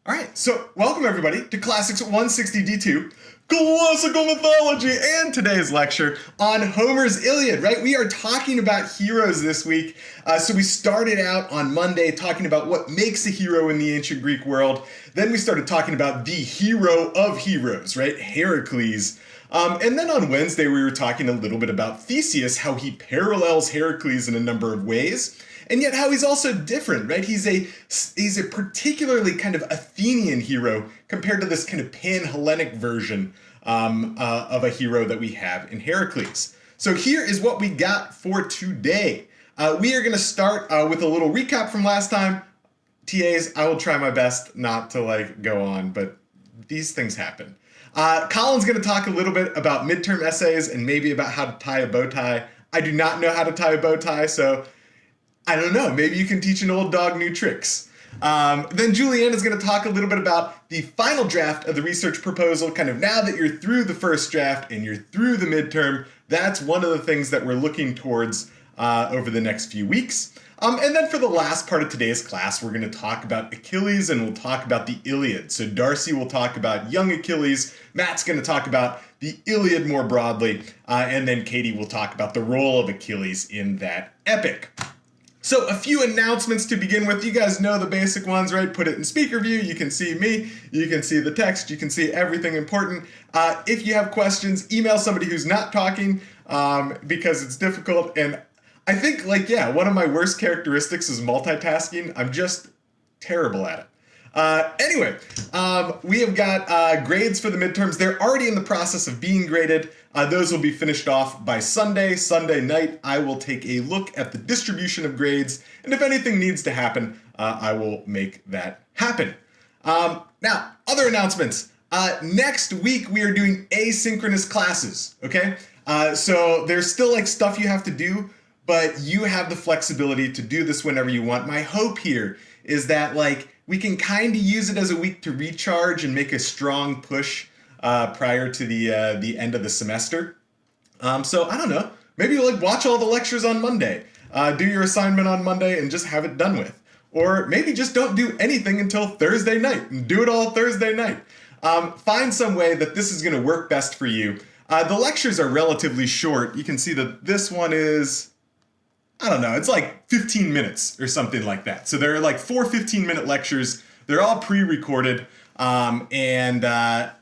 All right, so welcome everybody to Classics 160D2, Classical Mythology, and today's lecture on Homer's Iliad, right? We are talking about heroes this week. So we started out on Monday talking about what makes a hero in the ancient Greek world. Then we started talking about the hero of heroes, right? Heracles. And then on Wednesday, we were talking a little bit about Theseus, how he parallels Heracles in a number of ways, and yet how he's also different, right? He's a particularly kind of Athenian hero compared to this kind of pan-Hellenic version of a hero that we have in Heracles. So here is what we got for today. We are going to start with a little recap from last time. TAs, I will try my best not to go on, but these things happen. Colin's going to talk a little bit about midterm essays and maybe about how to tie a bow tie. I do not know how to tie a bow tie, so I don't know. Maybe you can teach an old dog new tricks. Then Julianne is going to talk a little bit about the final draft of the research proposal, kind of now that you're through the first draft and you're through the midterm. That's one of the things that we're looking towards over the next few weeks. And then for the last part of today's class, we're going to talk about Achilles and we'll talk about the Iliad. So Darcy will talk about young Achilles, Matt's going to talk about the Iliad more broadly, and then Katie will talk about the role of Achilles in that epic. So a few announcements to begin with. You guys know the basic ones, right? Put it in speaker view. You can see me. You can see the text. You can see everything important. If you have questions, email somebody who's not talking because it's difficult. And I think, one of my worst characteristics is multitasking. I'm just terrible at it. Anyway, we have got grades for the midterms. They're already in the process of being graded. Those will be finished off by Sunday. Sunday night, I will take a look at the distribution of grades, and if anything needs to happen, I will make that happen. Now, other announcements. Next week, we are doing asynchronous classes, okay? So there's still stuff you have to do, but you have the flexibility to do this whenever you want. My hope here is that we can kind of use it as a week to recharge and make a strong push prior to the end of the semester. So I don't know, maybe watch all the lectures on Monday, do your assignment on Monday and just have it done with. Or maybe just don't do anything until Thursday night and do it all Thursday night. Find some way that this is going to work best for you. The lectures are relatively short. You can see that this one is, I don't know, it's 15 minutes or something like that. So there are 4 15-minute lectures. They're all pre-recorded, and I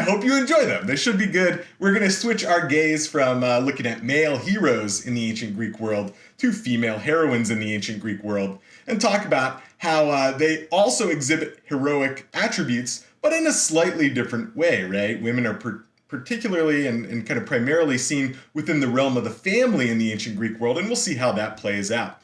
hope you enjoy them. They should be good. We're going to switch our gaze from looking at male heroes in the ancient Greek world to female heroines in the ancient Greek world and talk about how they also exhibit heroic attributes, but in a slightly different way, right? Women are particularly and kind of primarily seen within the realm of the family in the ancient Greek world, and we'll see how that plays out.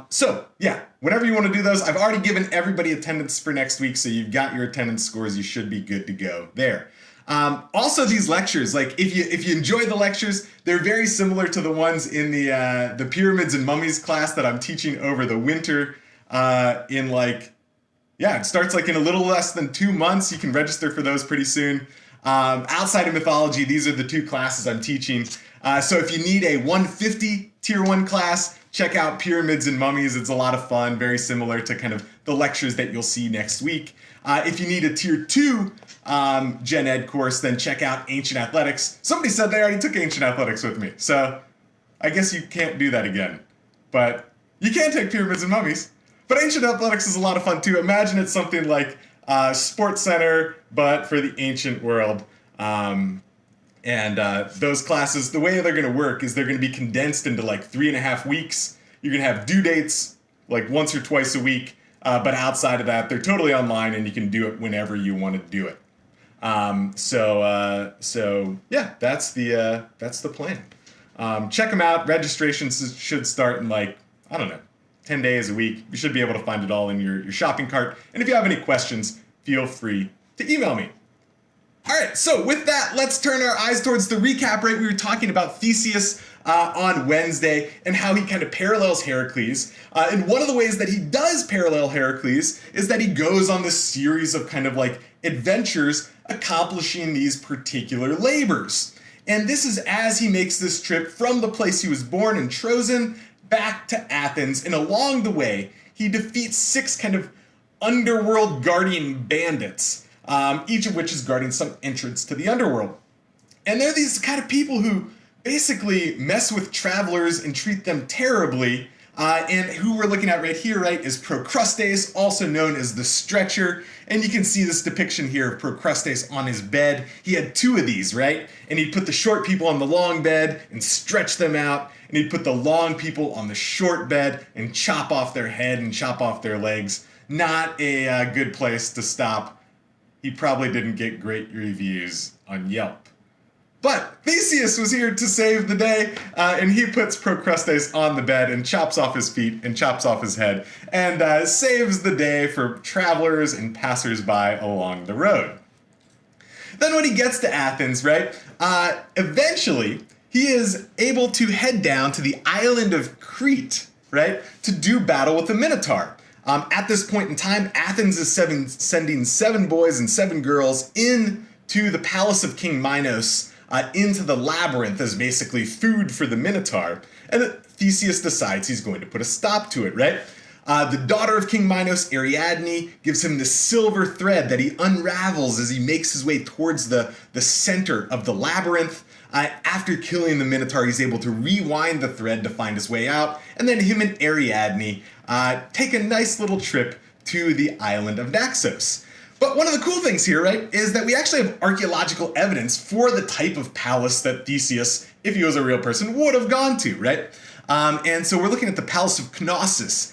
So yeah, whenever you want to do those, I've already given everybody attendance for next week, so you've got your attendance scores. You should be good to go there. Also, these lectures, if you enjoy the lectures, they're very similar to the ones in the pyramids and mummies class that I'm teaching over the winter. It starts in a little less than 2 months. You can register for those pretty soon. Outside of mythology, these are the 2 classes I'm teaching. So if you need a 150 tier 1 class, check out Pyramids and Mummies. It's a lot of fun, very similar to kind of the lectures that you'll see next week. If you need a tier 2 Gen Ed course, then check out Ancient Athletics. Somebody said they already took Ancient Athletics with me, so I guess you can't do that again. But you can take Pyramids and Mummies. But Ancient Athletics is a lot of fun too. Imagine it's something like Sports Center, but for the ancient world. Those classes, the way they're going to work is they're going to be condensed into 3.5 weeks. You're going to have due dates once or twice a week, but outside of that, they're totally online and you can do it whenever you want to do it. So yeah, that's the plan. Check them out. Registrations should start in 10 days a week. You should be able to find it all in your shopping cart. And if you have any questions, feel free to email me. All right, so with that, let's turn our eyes towards the recap, right? We were talking about Theseus on Wednesday and how he kind of parallels Heracles. And one of the ways that he does parallel Heracles is that he goes on this series of kind of adventures accomplishing these particular labors. And this is as he makes this trip from the place he was born in Trojan back to Athens. And along the way, he defeats 6 kind of underworld guardian bandits, each of which is guarding some entrance to the underworld. And they're these kind of people who basically mess with travelers and treat them terribly. And who we're looking at right here, right, is Procrustes, also known as the Stretcher. And you can see this depiction here of Procrustes on his bed. He had two of these, right? And he'd put the short people on the long bed and stretch them out. And he'd put the long people on the short bed and chop off their head and chop off their legs. Not a good place to stop. He probably didn't get great reviews on Yelp. But Theseus was here to save the day, and he puts Procrustes on the bed and chops off his feet and chops off his head and saves the day for travelers and passersby along the road. Then when he gets to Athens, right, eventually he is able to head down to the island of Crete, right, to do battle with the Minotaur. At this point in time, Athens is sending 7 boys and 7 girls into the palace of King Minos, into the labyrinth as basically food for the Minotaur. And Theseus decides he's going to put a stop to it, right? The daughter of King Minos, Ariadne, gives him this silver thread that he unravels as he makes his way towards the center of the labyrinth. After killing the Minotaur, he's able to rewind the thread to find his way out. And then him and Ariadne take a nice little trip to the island of Naxos. But one of the cool things here, right, is that we actually have archaeological evidence for the type of palace that Theseus, if he was a real person, would have gone to, right? And so we're looking at the Palace of Knossos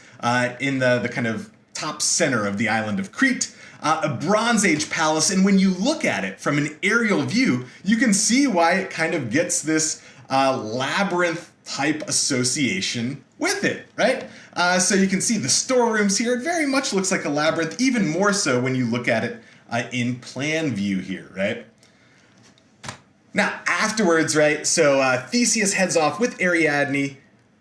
in the kind of top center of the island of Crete, a Bronze Age palace. And when you look at it from an aerial view, you can see why it kind of gets this labyrinth type association with it, right? So you can see the storerooms here. It very much looks like a labyrinth, even more so when you look at it in plan view here, right? Now, afterwards, right, so Theseus heads off with Ariadne.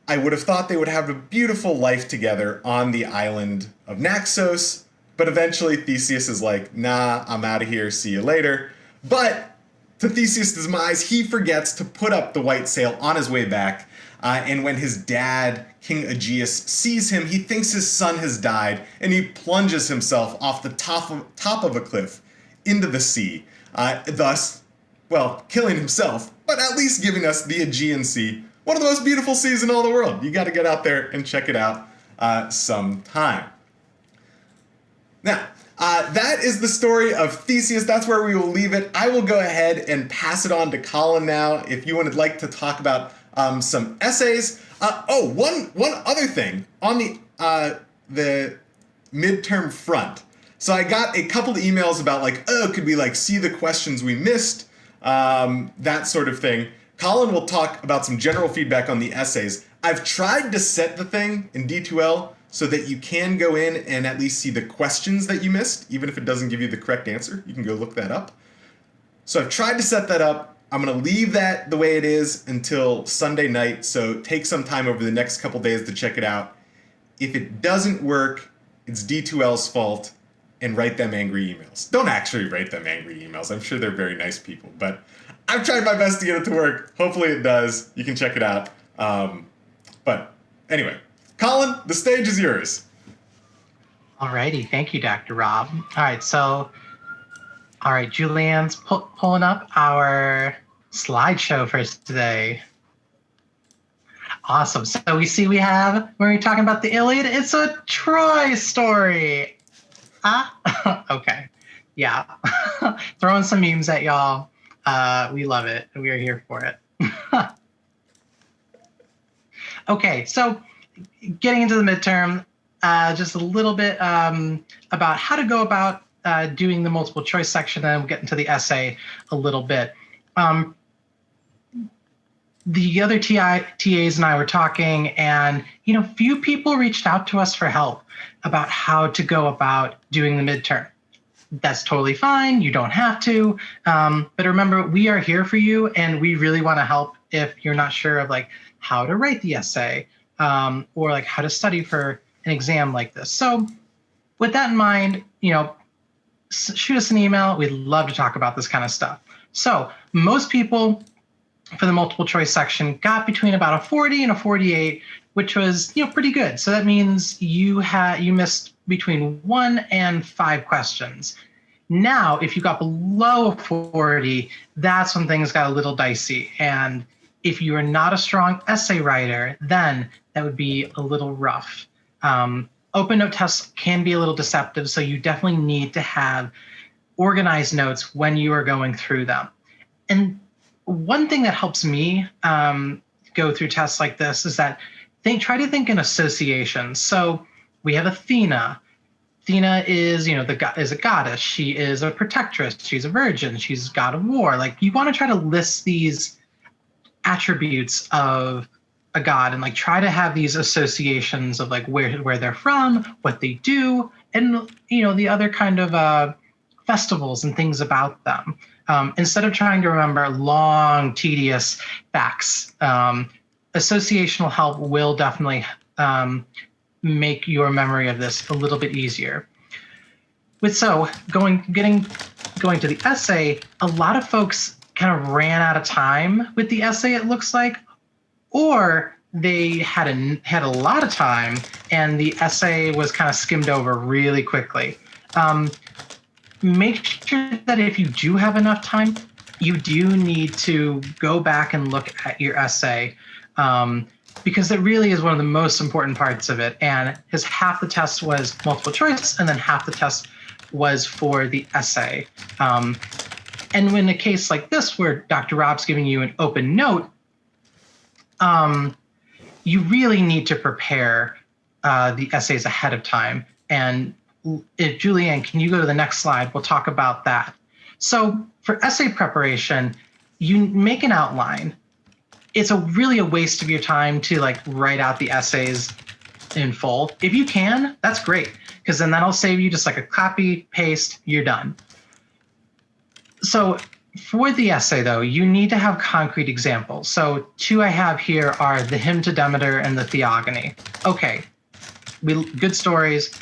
I would have thought they would have a beautiful life together on the island of Naxos, but eventually Theseus is like, nah, I'm out of here, see you later. But to Theseus' demise, he forgets to put up the white sail on his way back. And when his dad, King Achilles, sees him, he thinks his son has died, and he plunges himself off the top of a cliff into the sea, thus, well, killing himself, but at least giving us the Aegean Sea, one of the most beautiful seas in all the world. You got to get out there and check it out sometime. Now, that is the story of Theseus. That's where we will leave it. I will go ahead and pass it on to Colin now, if you would like to talk about some essays. One other thing on the midterm front. So I got a couple of emails about like, oh, could we like see the questions we missed? That sort of thing. Colin will talk about some general feedback on the essays. I've tried to set the thing in D2L so that you can go in and at least see the questions that you missed, even if it doesn't give you the correct answer. You can go look that up. So I've tried to set that up. I'm going to leave that the way it is until Sunday night, so take some time over the next couple days to check it out. If it doesn't work, it's D2L's fault, and write them angry emails. Don't actually write them angry emails. I'm sure they're very nice people, but I've tried my best to get it to work. Hopefully it does. You can check it out. But anyway, Colin, the stage is yours. Alrighty, thank you, Dr. Rob. All right, so, Julianne's pulling up our slideshow for us today. Awesome. So we have, when we're talking about the Iliad, it's a Troy story. Okay. Yeah. Throwing some memes at y'all. We love it. We are here for it. Okay, so getting into the midterm, just a little bit about how to go about doing the multiple choice section, and we'll get into the essay a little bit. The other TAs and I were talking, and few people reached out to us for help about how to go about doing the midterm. That's totally fine. You don't have to. But remember, we are here for you, and we really want to help if you're not sure of like how to write the essay or like how to study for an exam like this. So with that in mind, shoot us an email. We'd love to talk about this kind of stuff. So most people for the multiple choice section, got between about a 40 and a 48, which was, pretty good. So that means you missed between 1 and 5 questions. Now, if you got below 40, that's when things got a little dicey. And if you are not a strong essay writer, then that would be a little rough. Open note tests can be a little deceptive, so you definitely need to have organized notes when you are going through them. And one thing that helps me go through tests like this is that try to think in associations. So we have Athena. Athena is, is a goddess. She is a protectress. She's a virgin. She's god of war. Like, you want to try to list these attributes of a god and try to have these associations of where they're from, what they do, and the other kind of festivals and things about them. Instead of trying to remember long, tedious facts, associational help will definitely make your memory of this a little bit easier. Going to the essay, a lot of folks kind of ran out of time with the essay, it looks like, or they had a lot of time and the essay was kind of skimmed over really quickly. Make sure that if you do have enough time, you do need to go back and look at your essay, because it really is one of the most important parts of it. And because half the test was multiple choice and then half the test was for the essay. And in a case like this, where Dr. Rob's giving you an open note, you really need to prepare the essays ahead of time. And Julianne, can you go to the next slide? We'll talk about that. So for essay preparation, you make an outline. It's really a waste of your time to write out the essays in full. If you can, that's great, because then that'll save you just a copy, paste, you're done. So for the essay, though, you need to have concrete examples. So 2 I have here are the hymn to Demeter and the Theogony. Okay, good stories,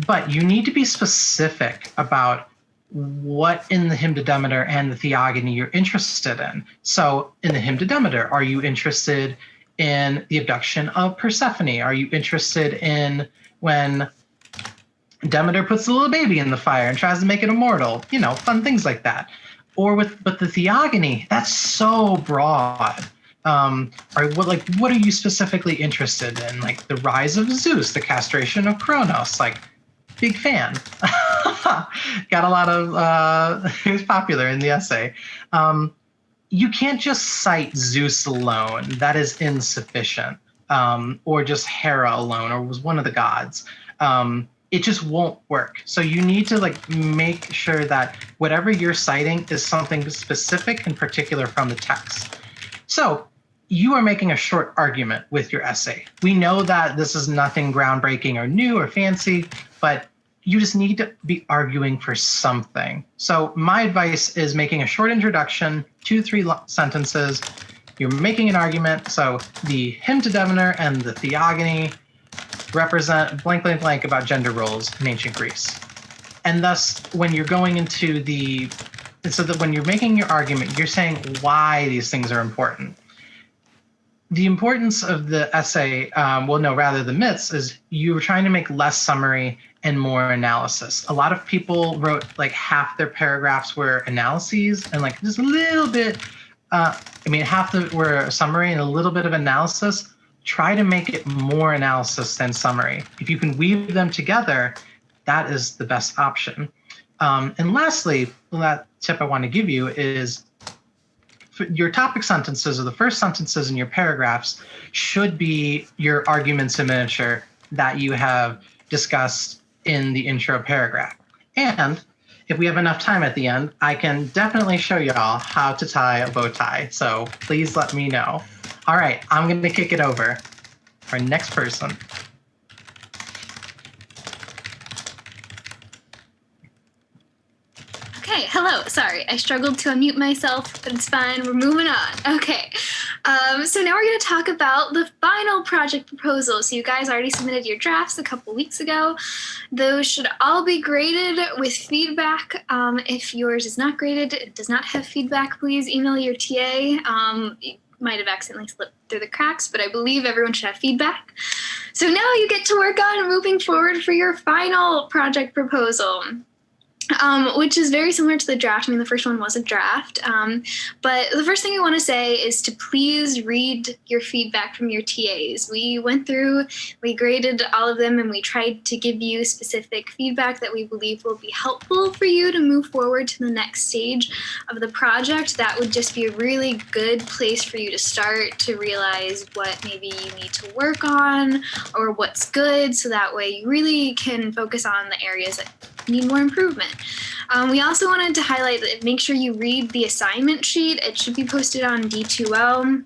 but you need to be specific about what in the hymn to Demeter and the Theogony you're interested in. So in the hymn to Demeter, are you interested in the abduction of Persephone? Are you interested in when Demeter puts the little baby in the fire and tries to make it immortal? Fun things like that. Or but the Theogony, that's so broad. What are you specifically interested in? The rise of Zeus, the castration of Kronos. Big fan. Got a lot of, it was popular in the essay. You can't just cite Zeus alone. That is insufficient. Or just Hera alone, or was one of the gods. It just won't work. So you need to make sure that whatever you're citing is something specific and particular from the text. So you are making a short argument with your essay. We know that this is nothing groundbreaking or new or fancy, but you just need to be arguing for something. So my advice is making a short introduction, 2-3 sentences. You're making an argument. So the hymn to Demeter and the Theogony represent blank, blank, blank about gender roles in ancient Greece. And thus, when you're going into so that when you're making your argument, you're saying why these things are important. The importance of the essay, the myths, is you were trying to make less summary and more analysis. A lot of people wrote half their paragraphs were analyses and just a little bit, half were a summary and a little bit of analysis. Try to make it more analysis than summary. If you can weave them together, that is the best option. And lastly, that tip I want to give you is your topic sentences, or the first sentences in your paragraphs, should be your arguments in miniature that you have discussed in the intro paragraph. And if we have enough time at the end, I can definitely show y'all how to tie a bow tie. So please let me know. All right, I'm going to kick it over for next person. Okay, hello. Sorry, I struggled to unmute myself, but it's fine. We're moving on. Okay. So now we're going to talk about the final project proposal. So you guys already submitted your drafts a couple weeks ago. Those should all be graded with feedback. If yours is not graded, it does not have feedback, please email your TA. It might have accidentally slipped through the cracks, but I believe everyone should have feedback. So now you get to work on moving forward for your final project proposal. Which is very similar to the draft. I mean, the first one was a draft. But the first thing I want to say is to please read your feedback from your TAs. We went through, we graded all of them, and we tried to give you specific feedback that we believe will be helpful for you to move forward to the next stage of the project. That would just be a really good place for you to start to realize what maybe you need to work on or what's good, so that way you really can focus on the areas that need more improvement. We also wanted to highlight that make sure you read the assignment sheet. It should be posted on D2L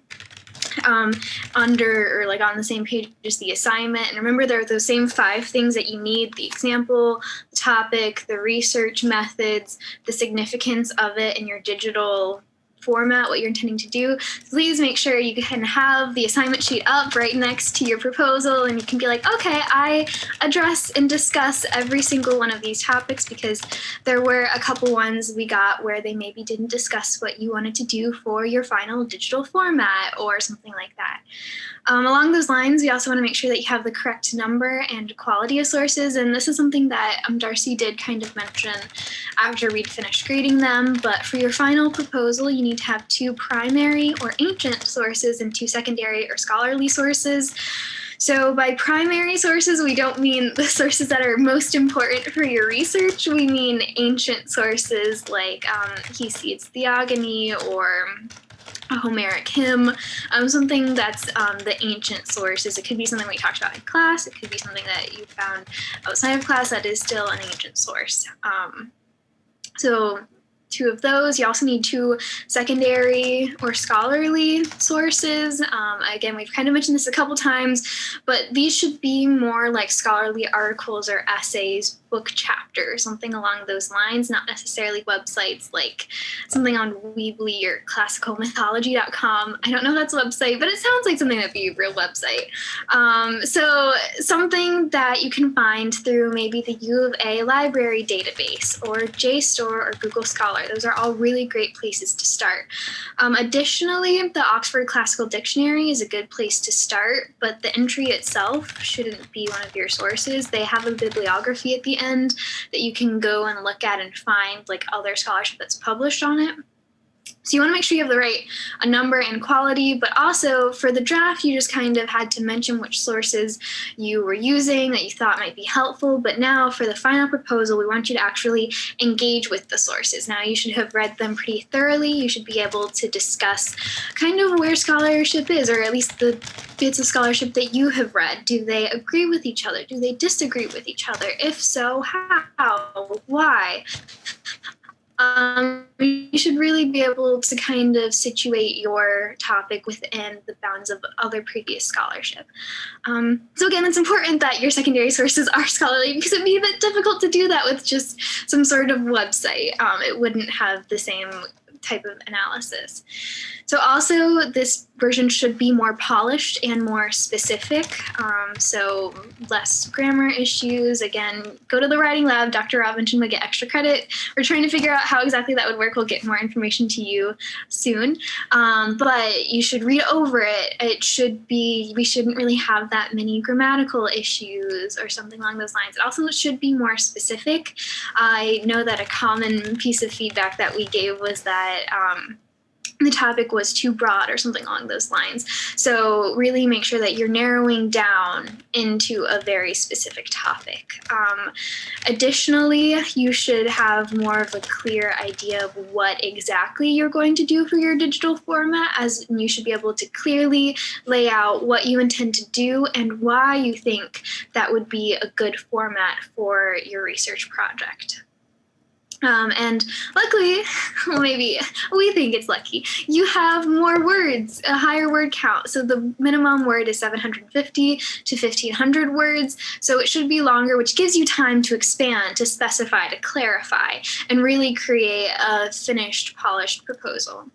under or like on the same page as the assignment. And remember, there are those same 5 things that you need: the example, the topic, the research methods, the significance of it in your digital format, what you're intending to do. Please make sure you can have the assignment sheet up right next to your proposal, and you can be like, okay, I address and discuss every single one of these topics, because there were a couple ones we got where they maybe didn't discuss what you wanted to do for your final digital format or something like that. Along those lines, we also want to make sure that you have the correct number and quality of sources, and this is something that Darcy did kind of mention after we'd finished grading them. But for your final proposal, you need to have 2 primary or ancient sources and 2 secondary or scholarly sources. So by primary sources, we don't mean the sources that are most important for your research. We mean ancient sources like Hesiod's Theogony or a Homeric hymn, something that's the ancient sources. It could be something we talked about in class. It could be something that you found outside of class that is still an ancient source. So 2 of those. You also need 2 secondary or scholarly sources. Again, we've kind of mentioned this a couple times, but these should be more like scholarly articles or essays, book chapters, something along those lines, not necessarily websites like something on Weebly or classicalmythology.com. I don't know if that's a website, but it sounds like something that'd be a real website. So something that you can find through maybe the U of A library database or JSTOR or Google Scholar. Those are all really great places to start. Additionally, the Oxford Classical Dictionary is a good place to start, but the entry itself shouldn't be one of your sources. They have a bibliography at the end that you can go and look at and find like other scholarship that's published on it. So you want to make sure you have the right number and quality, but also for the draft, you just kind of had to mention which sources you were using that you thought might be helpful. But now for the final proposal, we want you to actually engage with the sources. Now you should have read them pretty thoroughly. You should be able to discuss kind of where scholarship is, or at least the bits of scholarship that you have read. Do they agree with each other? Do they disagree with each other? If so, how? Why? You should really be able to kind of situate your topic within the bounds of other previous scholarship. So again, it's important that your secondary sources are scholarly, because it'd be a bit difficult to do that with just some sort of website. It wouldn't have the same type of analysis. So also, this version should be more polished and more specific, so less grammar issues. Again, go to the writing lab. Dr. Robinson would get extra credit. We're trying to figure out how exactly that would work. We'll get more information to you soon, but you should read over it. It should be, we shouldn't really have that many grammatical issues or something along those lines. It also should be more specific. I know that a common piece of feedback that we gave was that the topic was too broad or something along those lines. So really make sure that you're narrowing down into a very specific topic. Additionally, you should have more of a clear idea of what exactly you're going to do for your digital format, as you should be able to clearly lay out what you intend to do and why you think that would be a good format for your research project. And luckily, well, maybe we think it's lucky, you have more words, a higher word count. So the minimum word is 750 to 1,500 words. So it should be longer, which gives you time to expand, to specify, to clarify, and really create a finished, polished proposal.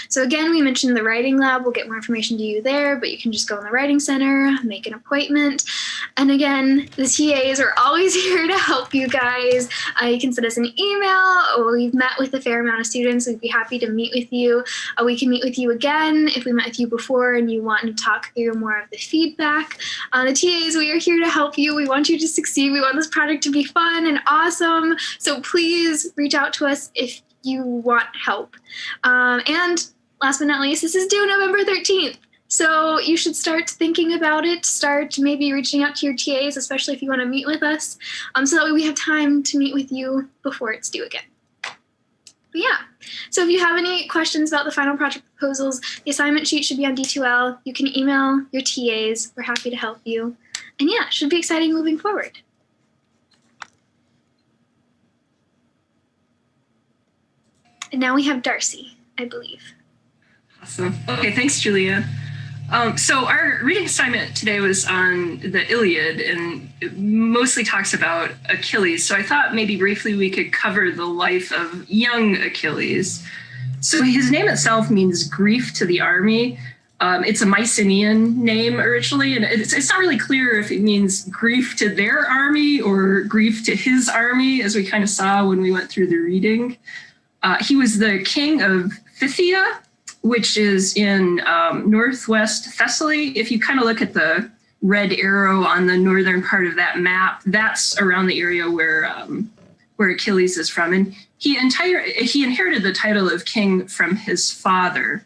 So again, we mentioned the writing lab. We'll get more information to you there, but you can just go in the writing center, make an appointment. And again, the TAs are always here to help you guys. You can send us an email, or we've met with a fair amount of students. We'd be happy to meet with you. We can meet with you again if we met with you before and you want to talk through more of the feedback. The TAs, we are here to help you. We want you to succeed. We want this project to be fun and awesome. So please reach out to us if you want help. And last but not least, this is due November 13th. So you should start thinking about it, start maybe reaching out to your TAs, especially if you want to meet with us, so that way we have time to meet with you before it's due again. But yeah, so if you have any questions about the final project proposals, the assignment sheet should be on D2L. You can email your TAs. We're happy to help you. And yeah, it should be exciting moving forward. And now we have Darcy, I believe. Awesome. Okay, thanks, Julia. So our reading assignment today was on the Iliad, and it mostly talks about Achilles. So I thought maybe briefly we could cover the life of young Achilles. So his name itself means grief to the army. It's a Mycenaean name originally, and it's not really clear if it means grief to their army or grief to his army, as we kind of saw when we went through the reading. He was the king of Phthia, which is in northwest Thessaly. If you kind of look at the red arrow on the northern part of that map, that's around the area where Achilles is from. And he inherited the title of king from his father.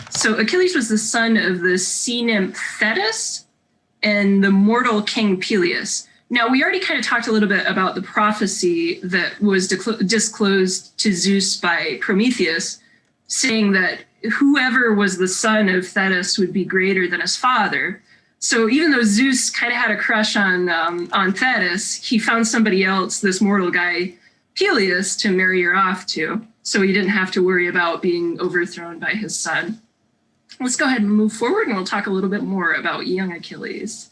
So Achilles was the son of the sea nymph Thetis and the mortal king Peleus. Now, we already kind of talked a little bit about the prophecy that was disclosed to Zeus by Prometheus, saying that whoever was the son of Thetis would be greater than his father. So even though Zeus kind of had a crush on Thetis, he found somebody else, this mortal guy, Peleus, to marry her off to. So he didn't have to worry about being overthrown by his son. Let's go ahead and move forward, and we'll talk a little bit more about young Achilles.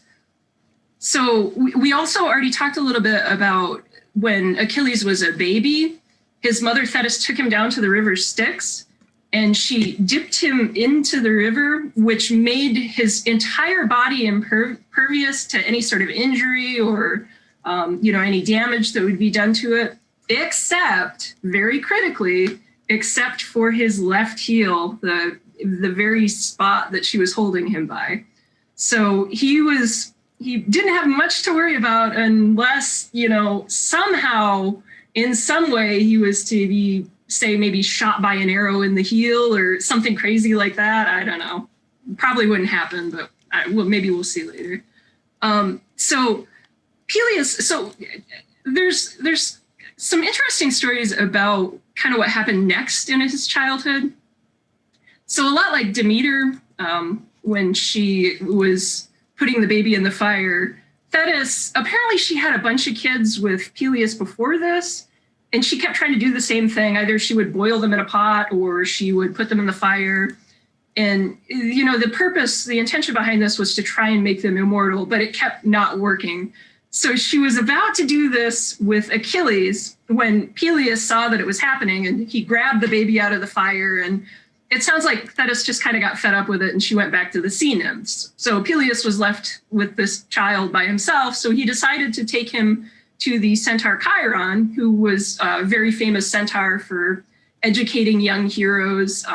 So we also already talked a little bit about when Achilles was a baby, his mother Thetis took him down to the river Styx, and she dipped him into the river, which made his entire body impervious to any sort of injury or any damage that would be done to it, except, very critically, except for his left heel, the very spot that she was holding him by. So he didn't have much to worry about unless, somehow, in some way, he was to be, say, maybe shot by an arrow in the heel or something crazy like that. I don't know. Probably wouldn't happen, but maybe we'll see later. So Peleus, so there's some interesting stories about kind of what happened next in his childhood. So a lot like Demeter, when she was putting the baby in the fire, Thetis, apparently she had a bunch of kids with Peleus before this, and she kept trying to do the same thing. Either she would boil them in a pot or she would put them in the fire. And, the intention behind this was to try and make them immortal, but it kept not working. So she was about to do this with Achilles when Peleus saw that it was happening, and he grabbed the baby out of the fire. And it sounds like Thetis just kind of got fed up with it, and she went back to the sea nymphs. So Peleus was left with this child by himself. So he decided to take him to the centaur Chiron, who was a very famous centaur for educating young heroes.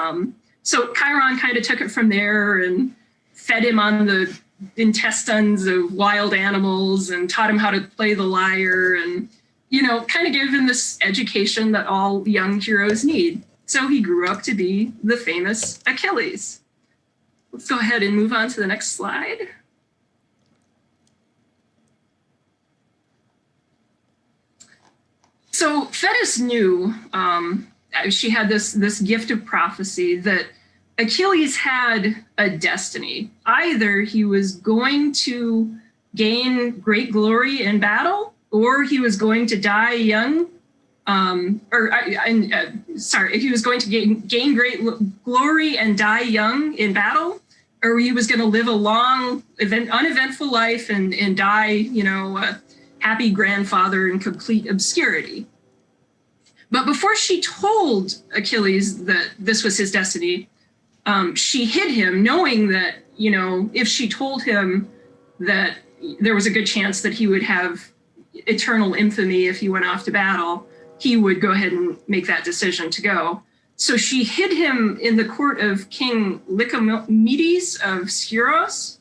So Chiron kind of took it from there and fed him on the intestines of wild animals and taught him how to play the lyre and, kind of gave him this education that all young heroes need. So he grew up to be the famous Achilles. Let's go ahead and move on to the next slide. So Thetis knew, she had this gift of prophecy that Achilles had a destiny. Either he was going to gain great glory in battle, or he was going to die young if he was going to gain great glory and die young in battle, or he was going to live a long, uneventful life and die, a happy grandfather in complete obscurity. But before she told Achilles that this was his destiny, she hid him, knowing that, if she told him that there was a good chance that he would have eternal infamy if he went off to battle, he would go ahead and make that decision to go. So she hid him in the court of King Lycomedes of Scuros.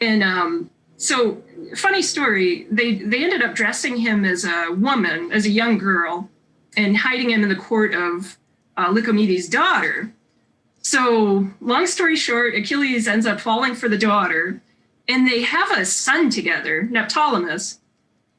And so, funny story, they ended up dressing him as a woman, as a young girl, and hiding him in the court of Lycomedes' daughter. So, long story short, Achilles ends up falling for the daughter, and they have a son together, Neoptolemus.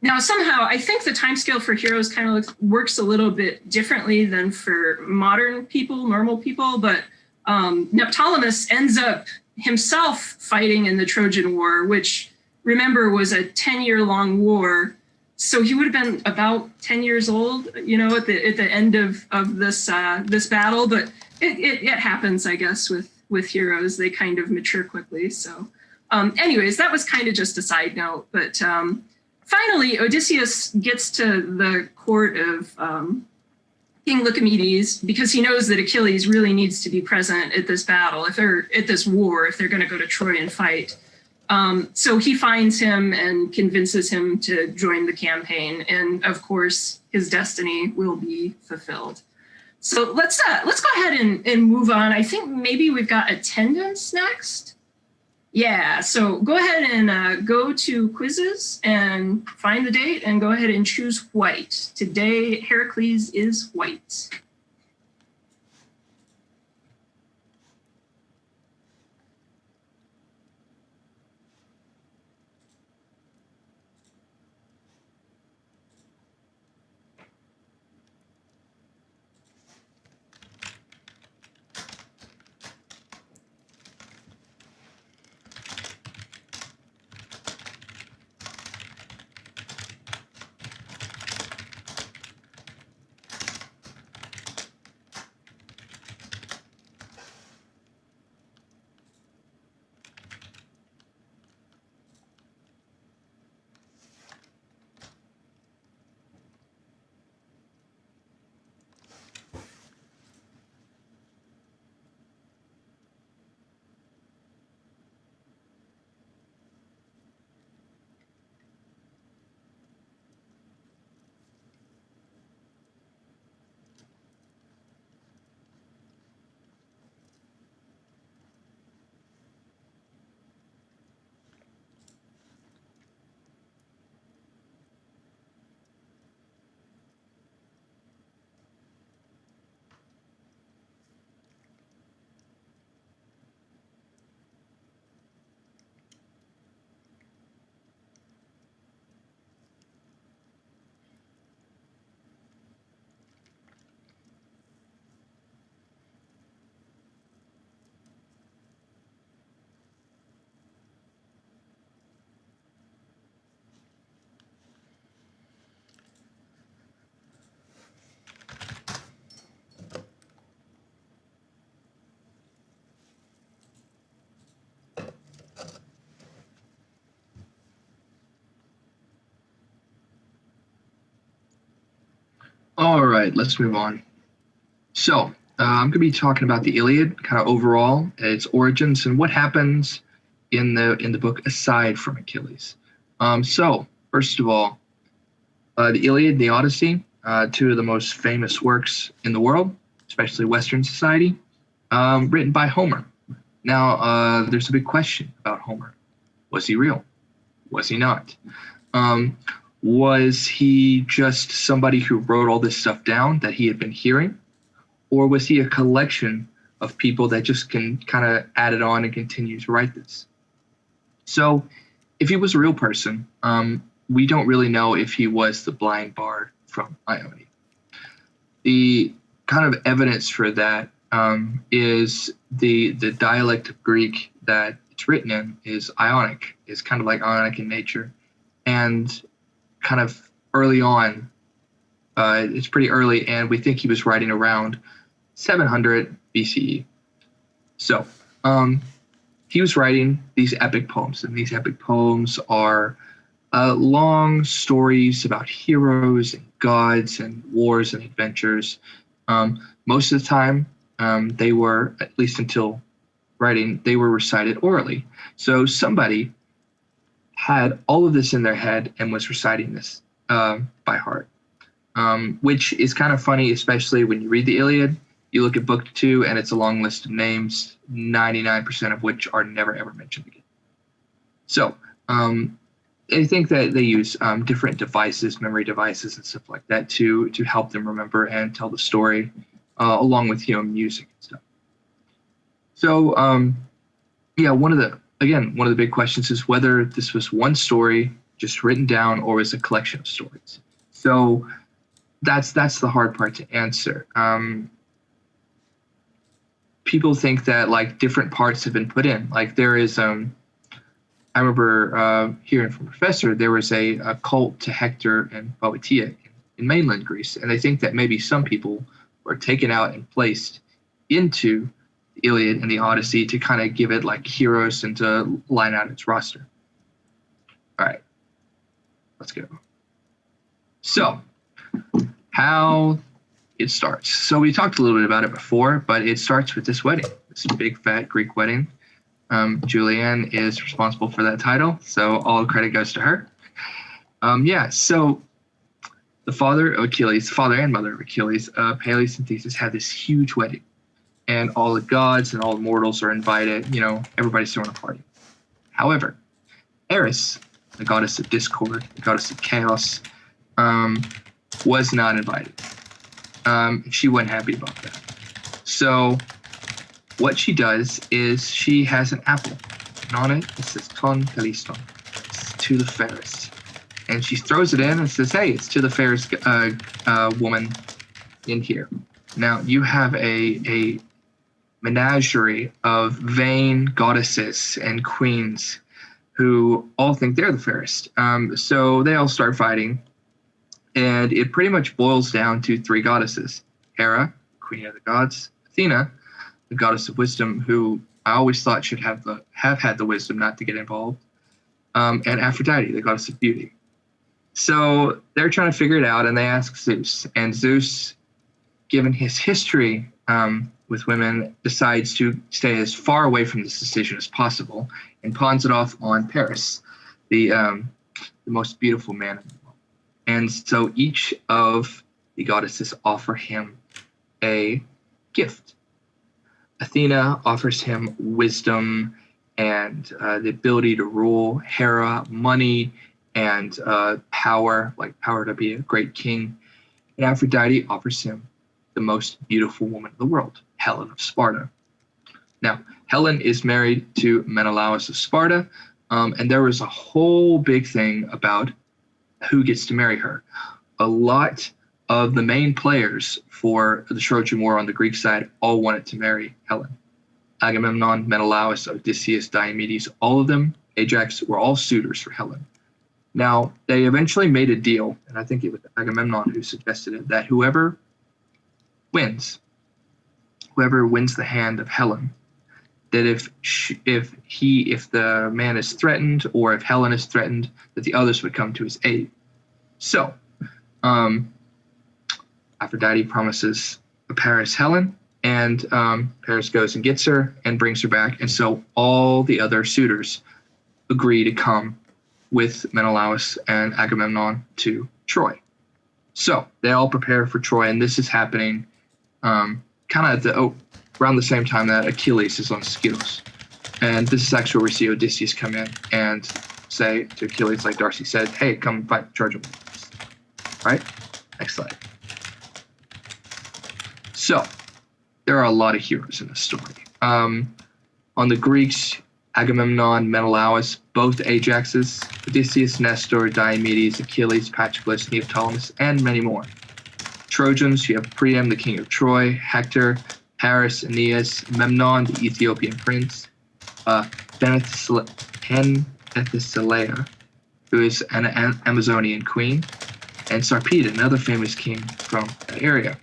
Now, somehow, I think the timescale for heroes kind of works a little bit differently than for modern people, normal people, but Neoptolemus ends up himself fighting in the Trojan War, which, remember, was a 10-year-long war. So he would have been about 10 years old, at the end of this battle. But it happens, I guess, with heroes. They kind of mature quickly. So anyways, that was kind of just a side note. But finally, Odysseus gets to the court of King Lycomedes because he knows that Achilles really needs to be present at this battle, if they're going to go to Troy and fight. So he finds him and convinces him to join the campaign. And of course, his destiny will be fulfilled. So let's go ahead and move on. I think maybe we've got attendance next. Yeah, so go ahead and go to quizzes and find the date and go ahead and choose white. Today, Heracles is white. All right, let's move on. So I'm going to be talking about the Iliad, kind of overall, its origins, and what happens in the book aside from Achilles. So first of all, the Iliad and the Odyssey, two of the most famous works in the world, especially Western society, written by Homer. Now, there's a big question about Homer. Was he real? Was he not? Was he just somebody who wrote all this stuff down that he had been hearing? Or was he a collection of people that just can kind of add it on and continue to write this? So if he was a real person, we don't really know if he was the blind bard from Ione. The kind of evidence for that is the dialect of Greek that it's written in is Ionic. It's kind of like Ionic in nature. And kind of early on, It's pretty early, and we think he was writing around 700 BCE. So he was writing these epic poems, and these epic poems are long stories about heroes and gods and wars and adventures. Most of the time, they were, at least until writing, they were recited orally. So somebody had all of this in their head and was reciting this by heart, which is kind of funny, especially when you read the Iliad. You look at book 2, and it's a long list of names, 99% of which are never, ever mentioned again. So I think that they use different devices, memory devices and stuff like that to help them remember and tell the story, along with music and stuff. So one of the big questions is whether this was one story just written down or was a collection of stories. So that's the hard part to answer. People think that like different parts have been put in. Like there is, I remember hearing from a professor, there was a cult to Hector and Boeotia in mainland Greece, and they think that maybe some people were taken out and placed into the Iliad and the Odyssey to kind of give it like heroes and to line out its roster. All right, let's go. So, how it starts. So we talked a little bit about it before, but it starts with this wedding, this big fat Greek wedding. Julianne is responsible for that title, so all credit goes to her. So the father and mother of Achilles, Peleus and Thetis, had this huge wedding, and all the gods and all the mortals are invited. Everybody's throwing a party. However, Eris, the goddess of discord, the goddess of chaos, was not invited. She wasn't happy about that. So what she does is she has an apple, and on it says ton kaliston, it's to the fairest. And she throws it in and says, hey, it's to the fairest woman in here. Now you have a menagerie of vain goddesses and queens who all think they're the fairest. So they all start fighting. And it pretty much boils down to 3 goddesses: Hera, queen of the gods; Athena, the goddess of wisdom, who I always thought should have had the wisdom not to get involved; and Aphrodite, the goddess of beauty. So they're trying to figure it out, and they ask Zeus. And Zeus, given his history with women, decides to stay as far away from this decision as possible and pawns it off on Paris, the most beautiful man in the world. And so each of the goddesses offer him a gift. Athena offers him wisdom and the ability to rule. Hera, money and power, like power to be a great king. And Aphrodite offers him the most beautiful woman in the world, Helen of Sparta. Now, Helen is married to Menelaus of Sparta, and there was a whole big thing about who gets to marry her. A lot of the main players for the Trojan War on the Greek side all wanted to marry Helen. Agamemnon, Menelaus, Odysseus, Diomedes, all of them, Ajax, were all suitors for Helen. Now, they eventually made a deal, and I think it was Agamemnon who suggested it, that whoever wins the hand of Helen, that if the man is threatened or if Helen is threatened, that the others would come to his aid. So, Aphrodite promises Paris Helen, and Paris goes and gets her and brings her back. And so all the other suitors agree to come with Menelaus and Agamemnon to Troy. So they all prepare for Troy, and this is happening kind of around the same time that Achilles is on Skilos. And this is actually where we see Odysseus come in and say to Achilles, like Darcy said, hey, come fight Trojan War. Right? Next slide. So there are a lot of heroes in this story. On the Greeks, Agamemnon, Menelaus, both Ajaxes, Odysseus, Nestor, Diomedes, Achilles, Patroclus, Neoptolemus, and many more. Trojans, you have Priam, the king of Troy; Hector, Paris, Aeneas; Memnon, the Ethiopian prince; Penthesilea, who is an Amazonian queen; and Sarpedon, another famous king from that area.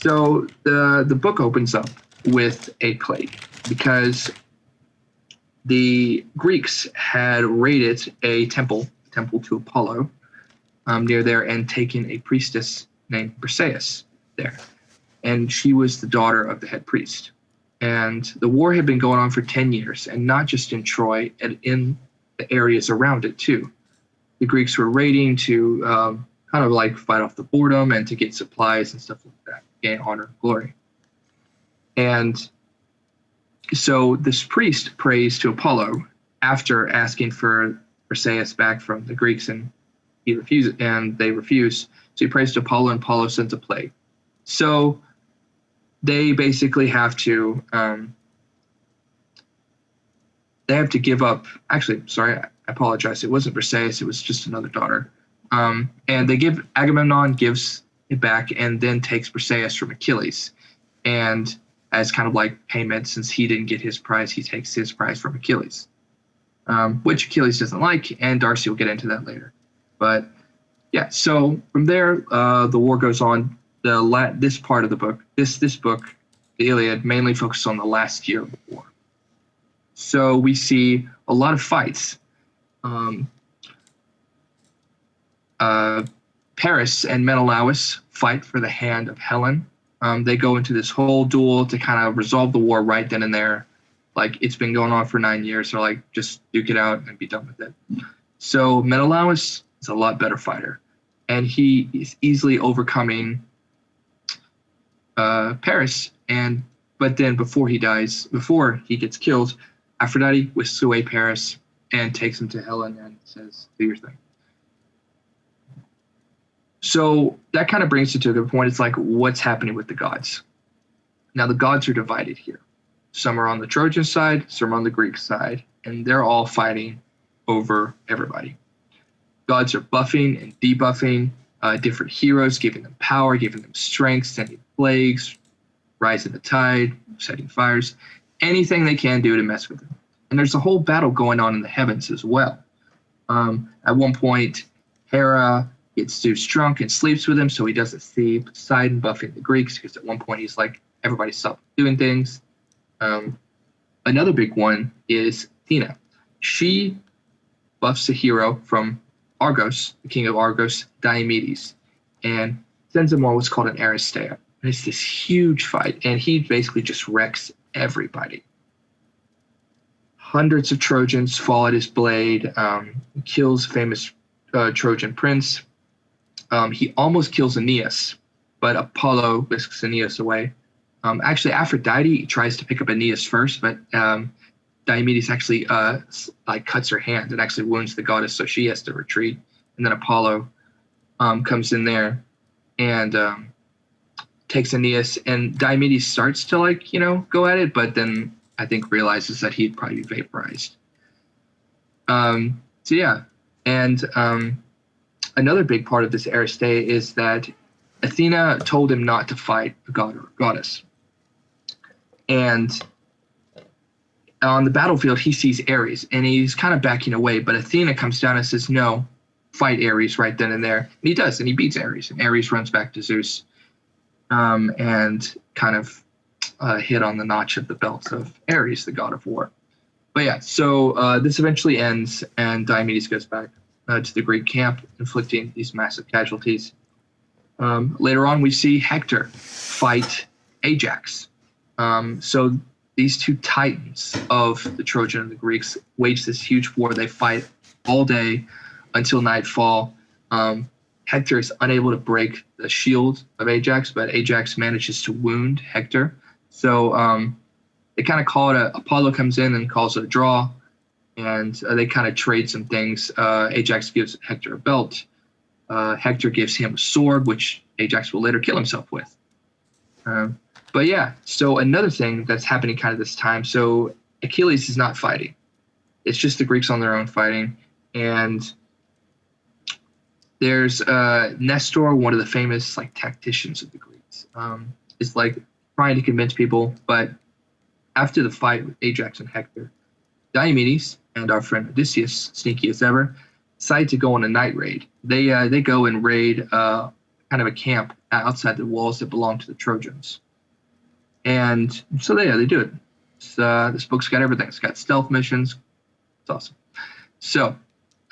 So the book opens up with a plague because the Greeks had raided a temple to Apollo near there, and taken a priestess named Briseis there. And she was the daughter of the head priest. And the war had been going on for 10 years, and not just in Troy, and in the areas around it too. The Greeks were raiding to kind of like fight off the boredom and to get supplies and stuff like that, gain honor and glory. And so this priest prays to Apollo after asking for Briseis back from the Greeks, and they refuse. So he prays to Apollo, and Apollo sends a plague. So they basically have to give up. Actually, sorry, I apologize. It wasn't Briseis. It was just another daughter. And Agamemnon gives it back, and then takes Briseis from Achilles. And as kind of like payment, since he didn't get his prize, he takes his prize from Achilles, which Achilles doesn't like, and Darcy will get into that later. But yeah, so from there, the war goes on. This part of the book, this book, the Iliad, mainly focuses on the last year of the war. So we see a lot of fights. Paris and Menelaus fight for the hand of Helen. They go into this whole duel to kind of resolve the war right then and there. Like, it's been going on for 9 years, so like, just duke it out and be done with it. So Menelaus is a lot better fighter, and he is easily overcoming Paris. But then before he gets killed, Aphrodite whisks away Paris and takes him to Helen and says, "Do your thing." So that kind of brings it to a good point. It's like, what's happening with the gods? Now, the gods are divided here. Some are on the Trojan side, some are on the Greek side, and they're all fighting over everybody. Gods are buffing and debuffing different heroes, giving them power, giving them strength, sending plagues, rising the tide, setting fires, anything they can do to mess with them. And there's a whole battle going on in the heavens as well. At one point, Hera gets Zeus drunk and sleeps with him, so he doesn't see Poseidon buffing the Greeks, because at one point he's like, everybody stop doing things. Another big one is Athena. She buffs a hero from Argos, the king of Argos, Diomedes, and sends him on what's called an Aristeia. And it's this huge fight, and he basically just wrecks everybody. Hundreds of Trojans fall at his blade, kills famous Trojan prince. He almost kills Aeneas, but Apollo whisks Aeneas away. Actually, Aphrodite tries to pick up Aeneas first, but Diomedes actually cuts her hand and actually wounds the goddess, so she has to retreat. And then Apollo comes in there and takes Aeneas, and Diomedes starts to go at it, but then I think realizes that he'd probably be vaporized. So yeah, and another big part of this Aristeia is that Athena told him not to fight a god or a goddess. And on the battlefield, he sees Ares, and he's kind of backing away, but Athena comes down and says, "No, fight Ares right then and there." And he does, and he beats Ares, and Ares runs back to Zeus and kind of hit on the notch of the belt of Ares, the god of war. But yeah, so this eventually ends, and Diomedes goes back to the Greek camp, inflicting these massive casualties. Later on, we see Hector fight Ajax. So these two titans of the Trojan and the Greeks wage this huge war. They fight all day until nightfall. Hector is unable to break the shield of Ajax, but Ajax manages to wound Hector. So they kind of call it Apollo comes in and calls it a draw, and they kind of trade some things. Ajax gives Hector a belt. Hector gives him a sword, which Ajax will later kill himself with. But yeah, so another thing that's happening kind of this time, so Achilles is not fighting. It's just the Greeks on their own fighting. And there's Nestor, one of the famous tacticians of the Greeks, is trying to convince people. But after the fight with Ajax and Hector, Diomedes and our friend Odysseus, sneaky as ever, decide to go on a night raid. They go and raid kind of a camp outside the walls that belong to the Trojans. And so they do it. This book's got everything. It's got stealth missions. It's awesome. So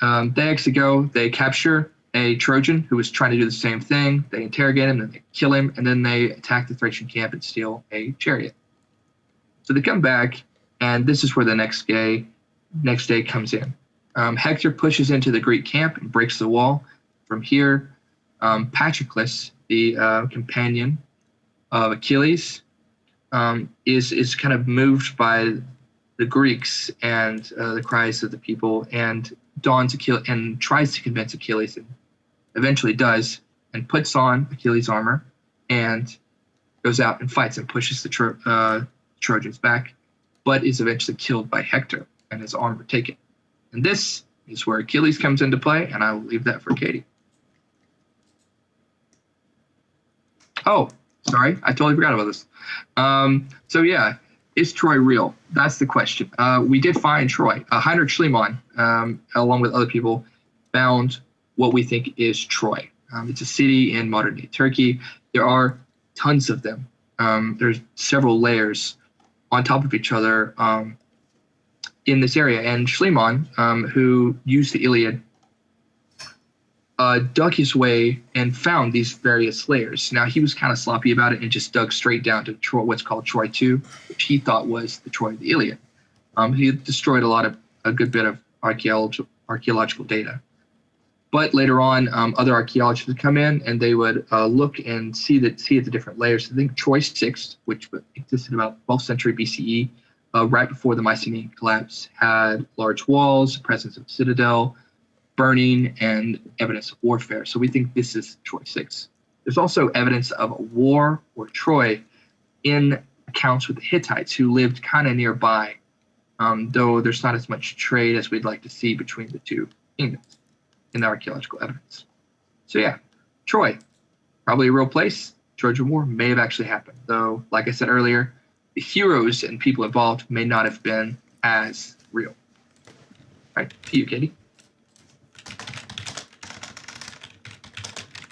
they actually go, they capture a Trojan who was trying to do the same thing. They interrogate him, then they kill him, and then they attack the Thracian camp and steal a chariot. So they come back, and this is where the next day comes in. Hector pushes into the Greek camp and breaks the wall. From here, Patroclus, the companion of Achilles, is kind of moved by the Greeks and the cries of the people, and dons Achilles and tries to convince Achilles, and eventually does, and puts on Achilles' armor and goes out and fights and pushes the Trojans back, but is eventually killed by Hector and his armor taken. And this is where Achilles comes into play, and I will leave that for Katie. Oh, sorry, I totally forgot about this. So yeah, is Troy real? That's the question. We did find Troy. Heinrich Schliemann, along with other people, found what we think is Troy. It's a city in modern-day Turkey. There are tons of them. There's several layers on top of each other in this area. And Schliemann, who used the Iliad, dug his way and found these various layers. Now, he was kind of sloppy about it and just dug straight down to Troy, what's called Troy 2, which he thought was the Troy of the Iliad. He destroyed a good bit of archaeological data. But later on, other archaeologists would come in and they would look and see at the different layers. I think Troy 6, which existed about 12th century BCE, right before the Mycenaean collapse, had large walls, presence of a citadel, burning, and evidence of warfare. So we think this is Troy 6. There's also evidence of a war or Troy in accounts with the Hittites, who lived kind of nearby, though there's not as much trade as we'd like to see between the two kingdoms in the archaeological evidence. So yeah, Troy, probably a real place. Trojan War may have actually happened, though, like I said earlier, the heroes and people involved may not have been as real. All right, to you, Katie.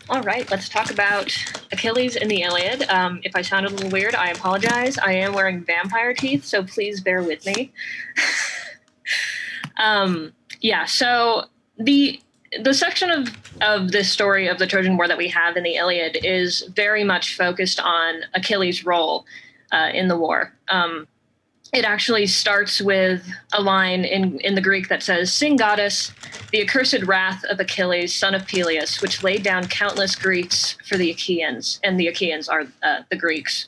All right, let's talk about Achilles in the Iliad. If I sound a little weird, I apologize. I am wearing vampire teeth, so please bear with me. So the section of this story of the Trojan War that we have in the Iliad is very much focused on Achilles' role in the war. It actually starts with a line in the Greek that says, "Sing, goddess, the accursed wrath of Achilles, son of Peleus, which laid down countless Greeks for the Achaeans." And the Achaeans are the Greeks.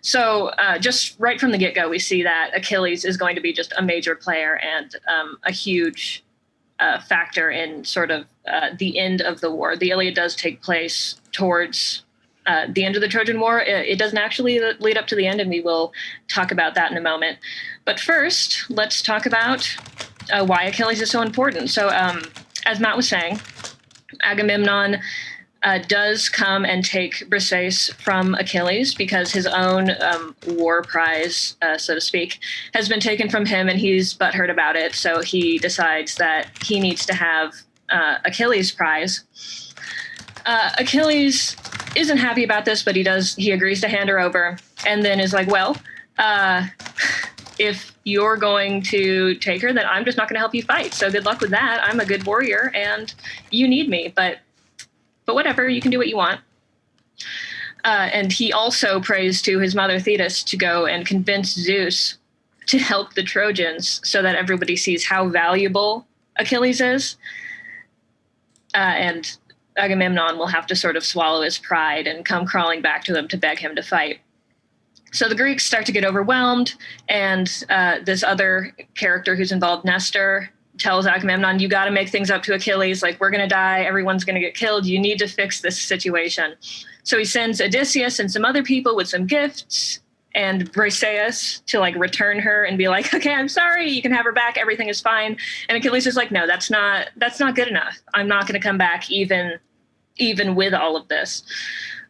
So just right from the get-go, we see that Achilles is going to be just a major player and a huge factor in sort of the end of the war. The Iliad does take place towards the end of the Trojan War. It doesn't actually lead up to the end, and we will talk about that in a moment. But first, let's talk about why Achilles is so important. So as Matt was saying, Agamemnon does come and take Briseis from Achilles because his own war prize, so to speak, has been taken from him, and he's butthurt about it. So he decides that he needs to have Achilles' prize. Achilles isn't happy about this, but he agrees to hand her over, and then is like, well, if you're going to take her, then I'm just not going to help you fight. So good luck with that. I'm a good warrior, and you need me, but whatever, you can do what you want. And he also prays to his mother Thetis to go and convince Zeus to help the Trojans so that everybody sees how valuable Achilles is. And Agamemnon will have to sort of swallow his pride and come crawling back to him to beg him to fight. So the Greeks start to get overwhelmed, and this other character who's involved, Nestor, tells Agamemnon, you got to make things up to Achilles. Like, we're going to die. Everyone's going to get killed. You need to fix this situation. So he sends Odysseus and some other people with some gifts and Briseis to return her and be like, okay, I'm sorry. You can have her back. Everything is fine. And Achilles is like, no, that's not good enough. I'm not going to come back even with all of this.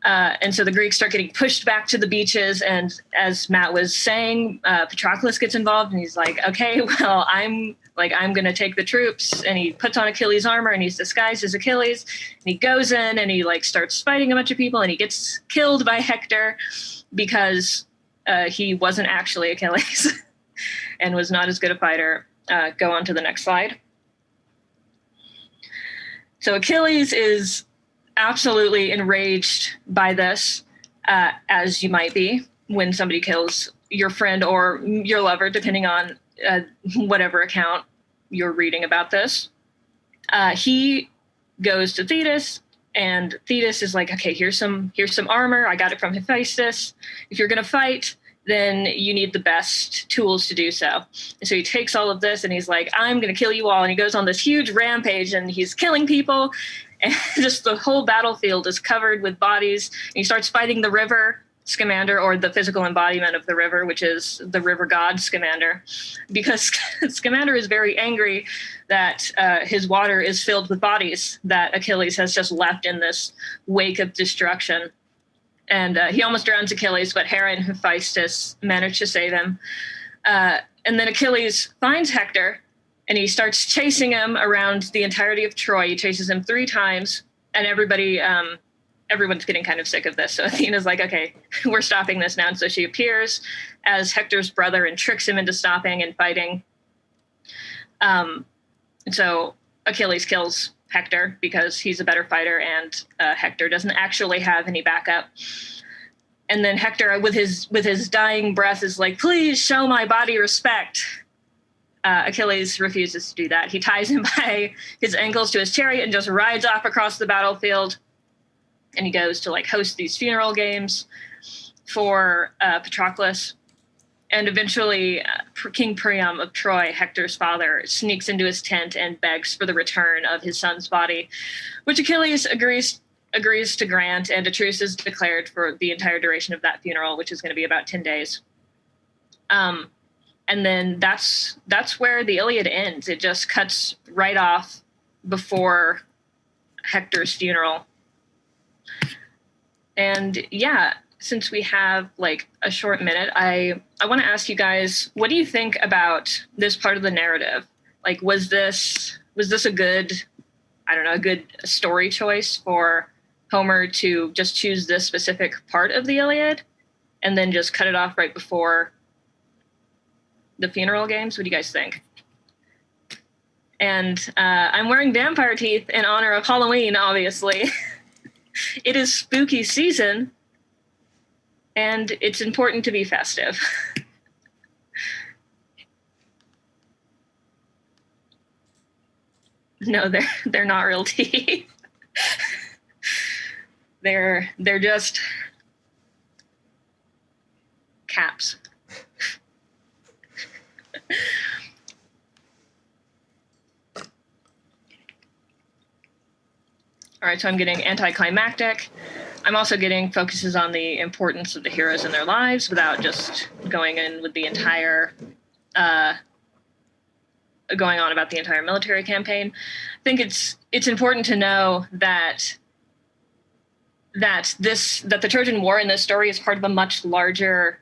And so the Greeks start getting pushed back to the beaches. And as Matt was saying, Patroclus gets involved, and he's like, okay, well, I'm Like, I'm going to take the troops, and he puts on Achilles' armor, and he's disguised as Achilles, and he goes in, and he like starts fighting a bunch of people, and he gets killed by Hector because he wasn't actually Achilles and was not as good a fighter. Go on to the next slide. So Achilles is absolutely enraged by this, as you might be when somebody kills your friend or your lover, depending on whatever account you're reading about this. He goes to Thetis, and Thetis is like, okay, here's some armor. I got it from Hephaestus. If you're going to fight, then you need the best tools to do so. And so he takes all of this, and he's like, I'm going to kill you all. And he goes on this huge rampage, and he's killing people. And just the whole battlefield is covered with bodies. And he starts fighting the river Scamander, or the physical embodiment of the river, which is the river god Scamander, because Scamander is very angry that his water is filled with bodies that Achilles has just left in this wake of destruction. And he almost drowns Achilles, but Hera and Hephaestus manage to save him. And then Achilles finds Hector, and he starts chasing him around the entirety of Troy. He chases him 3 times, and everyone's getting kind of sick of this. So Athena's like, okay, we're stopping this now. And so she appears as Hector's brother and tricks him into stopping and fighting. And so Achilles kills Hector because he's a better fighter, and Hector doesn't actually have any backup. And then Hector, with his dying breath, is like, please show my body respect. Achilles refuses to do that. He ties him by his ankles to his chariot and just rides off across the battlefield. And he goes to like host these funeral games for Patroclus. And eventually King Priam of Troy, Hector's father, sneaks into his tent and begs for the return of his son's body, which Achilles agrees to grant, and a truce is declared for the entire duration of that funeral, which is going to be about 10 days. And then that's where the Iliad ends. It just cuts right off before Hector's funeral. And yeah, since we have like a short minute, I want to ask you guys, what do you think about this part of the narrative? Like, was this a good story choice for Homer to just choose this specific part of the Iliad and then just cut it off right before the funeral games? What do you guys think? And I'm wearing vampire teeth in honor of Halloween, obviously. It is spooky season, and it's important to be festive. No, they're not real teeth. They're just caps. All right, so I'm getting anticlimactic. I'm also getting focuses on the importance of the heroes in their lives without just going in with the entire, going on about the entire military campaign. I think it's important to know that the Trojan War in this story is part of a much larger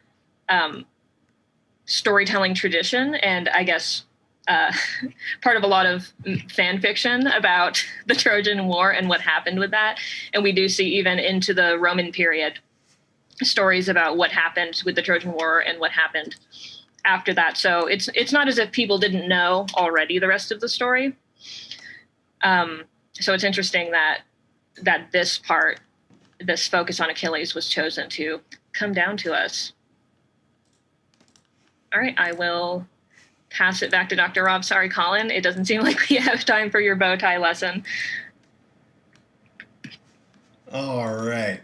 storytelling tradition, and I guess part of a lot of fan fiction about the Trojan War and what happened with that. And we do see even into the Roman period stories about what happened with the Trojan War and what happened after that. So it's not as if people didn't know already the rest of the story. So it's interesting that this focus on Achilles was chosen to come down to us. All right, I will pass it back to Dr. Rob. Sorry, Colin, it doesn't seem like we have time for your bow tie lesson. All right.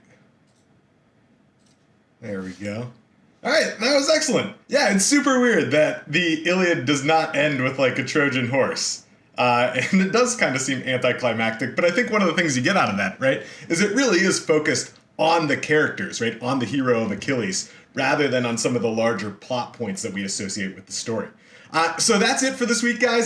There we go. All right, that was excellent. Yeah, it's super weird that the Iliad does not end with like a Trojan horse. And it does kind of seem anticlimactic, but I think one of the things you get out of that, right, is it really is focused on the characters, right, on the hero of Achilles, rather than on some of the larger plot points that we associate with the story. So that's it for this week, guys.